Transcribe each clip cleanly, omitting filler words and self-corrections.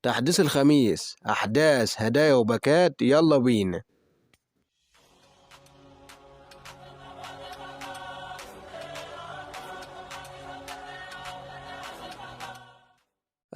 تحديث الخميس، أحداث، هدايا وباكات، يلا بينا.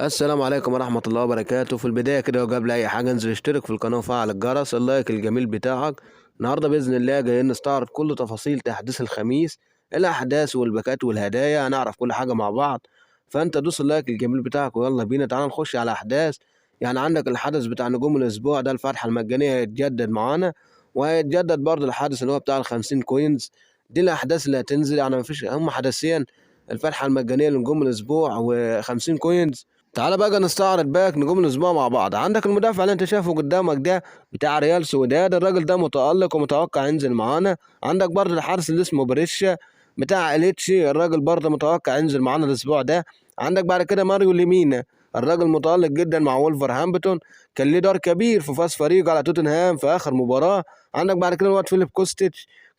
السلام عليكم ورحمة الله وبركاته. في البداية كده وقبل أي حاجة انزل اشترك في القناة وفعل الجرس، اللايك الجميل بتاعك. النهاردة بإذن الله جايين نستعرض كل تفاصيل تحديث الخميس، الأحداث والباكات والهدايا، هنعرف كل حاجة مع بعض. فأنت دوس اللايك الجميل بتاعك ويلا بينا. تعال نخش على أحداث. يعني عندك الحدث بتاع نجوم الأسبوع ده، الفتحة المجانية هيتجدد معانا، وهيتجدد برضه الحدث اللي هو بتاع ال50 كوينز. دي الأحداث اللي هتنزل، يعني مفيش، هم حدثين: الفتحة المجانية لنجوم الأسبوع و50 كوينز. تعالى بقى نستعرض باك نجوم الاسبوع مع بعض. عندك المدافع اللي انت شايفه قدامك ده بتاع ريال سوداد، الراجل ده متألق ومتوقع ينزل معانا. عندك برضه الحارس اللي اسمه بريشا بتاع اليتشي، الراجل برضه متوقع ينزل معانا الاسبوع ده. عندك بعد كده ماريو ليمينا، الراجل متألق جدا مع وولفرهامبتون، كان ليه دور كبير في فاز فريقه على توتنهام في اخر مباراة. عندك بعد كده الواد فيليب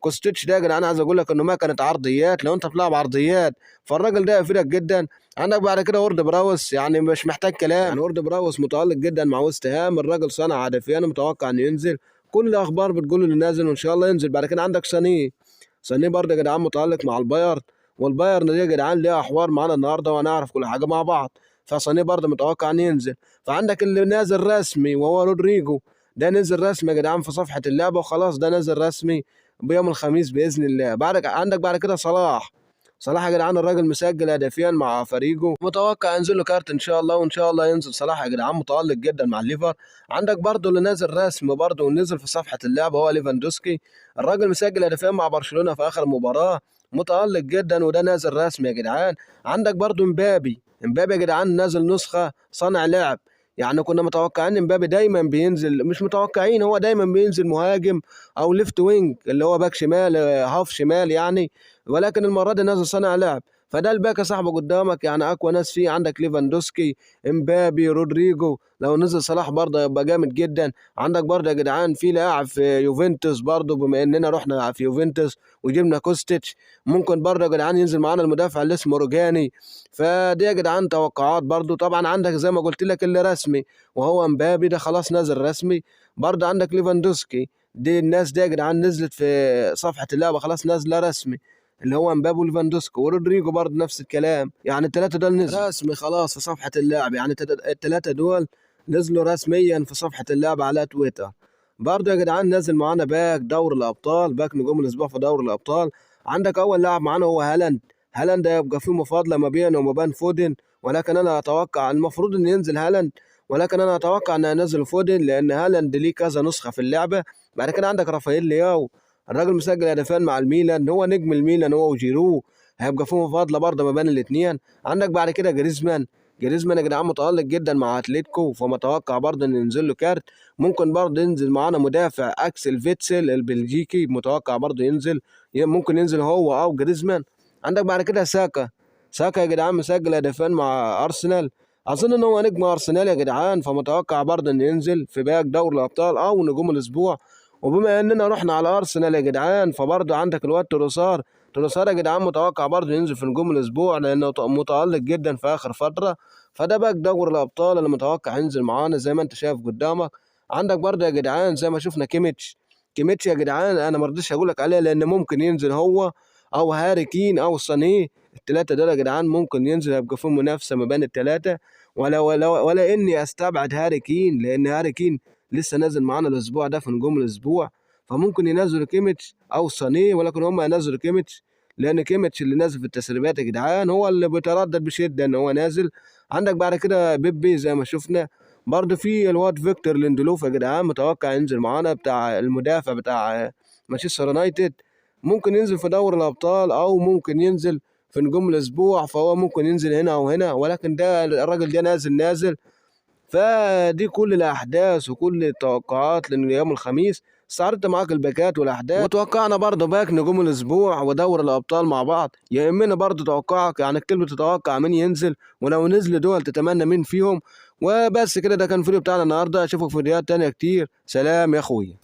كوستيتش ده يا جدعان، عايز اقول لك انه ما كانت عرضيات، لو انت بتلعب عرضيات فالراجل ده يفيدك جدا. عندك بعد كده وورد براوس، يعني مش محتاج كلام، يعني وورد براوس متألق جدا مع وست هام، الراجل صنع هدفين، متوقع انه ينزل. كل الاخبار بتقول انه نازل وان شاء الله ينزل. بعد كده عندك سانيه برضه يا جدعان متألق مع البايرن، والبايرن دي يا جدعان ليها احوار معانا النهارده وهنعرف كل حاجه مع بعض. فسانيه برضه متوقع انه ينزل. فعندك اللي نازل رسمي وهو رودريجو، ده نزل رسمي يا جدعان في صفحه اللعبه وخلاص، ده نزل رسمي بيوم الخميس باذن الله. عندك بعد كده صلاح يا جدعان، الراجل مسجل هدفين مع فريقه، متوقع ينزل له كارت ان شاء الله، وان شاء الله ينزل صلاح يا جدعان، متألق جدا مع الليفر. عندك برضه اللي نازل رسمي برضه ونزل في صفحة اللعبة هو ليفاندوسكي، الراجل مسجل هدفين مع برشلونة في اخر مباراة، متألق جدا وده نازل رسمي يا جدعان. عندك برضه امبابي يا جدعان نازل نسخة صانع لعب، يعني كنا متوقعين امبابي دايما بينزل، مش متوقعين، هو دايما بينزل مهاجم او ليفت وينج اللي هو باك شمال، هاف شمال يعني، ولكن المره دي نازل صانع لعب. فده الباك يا صاحبي قدامك، يعني اقوى ناس فيه عندك ليفاندوسكي، امبابي، رودريجو، لو نزل صلاح برضه يبقى جامد جدا. عندك برضه يا جدعان في لاعب في يوفنتوس برضه، بما اننا رحنا في يوفنتوس وجبنا كوستيتش، ممكن برضه يا جدعان ينزل معانا المدافع اللي اسمه روجاني. فدي يا جدعان توقعات برضه. طبعا عندك زي ما قلت لك اللي رسمي وهو امبابي، ده خلاص نازل رسمي. برضه عندك ليفاندوسكي، دي الناس دي يا جدعان نزلت في صفحة اللعبة خلاص نازلة رسمي، اللي هو مبابي وليفاندوسكي ورودريجو برضه نفس الكلام، يعني الثلاثة دول نزلوا رسمي خلاص في صفحة اللعب، يعني الثلاثة دول نزلوا رسميا في صفحة اللعب على تويتر. برضه يا جدعان نازل معانا باك دوري الأبطال، باك نجوم الأسبوع في دوري الأبطال. عندك أول لاعب معانا هو هالاند ده يبقى فيه مفاضلة ما بينه وما بين فودن، ولكن أنا أتوقع المفروض إن ينزل هالاند، ولكن أنا أتوقع إن ينزل فودن لأن هالاند ليه كذا نسخة في اللعبة. بعد كده عندك رافائيل لياو، الراجل مسجل هدفين مع الميلان، هو نجم الميلان هو وجيرو، هيبقى فيه مفاضله برضه ما بين الاثنين. عندك بعد كده جريزمان يا جدعان متألق جدا مع اتلتيكو، فمتوقع برضه ان ينزل له كارت. ممكن برضه ينزل معانا مدافع اكسل فيتسل البلجيكي، متوقع برضه ينزل، ممكن ينزل هو او جريزمان. عندك بعد كده ساكا يا جدعان مسجل هدفين مع ارسنال، اظن ان هو نجم ارسنال يا جدعان، فمتوقع برضه انه ينزل في باك دوري الابطال او نجوم الاسبوع. وبما اننا رحنا على ارسنال يا جدعان، فبرضه عندك الواد تروسار يا جدعان متوقع برضه ينزل في نجوم الاسبوع لانه متالق جدا في اخر فتره. فده باك دوري الابطال اللي متوقع ينزل معانا زي ما انت شايف قدامك. عندك برضه يا جدعان زي ما شفنا كيميتش يا جدعان، انا ما رضيتش اقول لك عليه لان ممكن ينزل هو او هاري كين او صانيه، الثلاثه دول يا جدعان ممكن ينزل، يبقى في منافسه ما بين الثلاثه. ولا اني استبعد هاري كين، لان هاري كين لسه نازل معانا الاسبوع ده في نجوم الاسبوع، فممكن ينزلوا كيميتش او صانيه، ولكن هم ينزلوا كيميتش لان كيميتش اللي نازل في التسريبات يا جدعان هو اللي بيتردد بشده ان هو نازل. عندك بعد كده بيبي زي ما شفنا، برضه في الواد فيكتور ليندلوف يا جدعان متوقع ينزل معانا، بتاع المدافع بتاع مانشستر يونايتد، ممكن ينزل في دوري الابطال او ممكن ينزل في نجوم الاسبوع، فهو ممكن ينزل هنا او هنا، ولكن ده الراجل ده نازل. فدي كل الاحداث وكل التوقعات ليوم الخميس، استعرضت معاك الباكات والاحداث وتوقعنا برضه باك نجوم الاسبوع ودوري الابطال مع بعض. يهمنا برضه توقعك، يعني اكتب تتوقع مين ينزل، ولو نزل دول تتمنى مين فيهم. وبس كده، ده كان الفيديو بتاعنا النهارده، اشوفك في فيديوهات تانية كتير، سلام يا اخويا.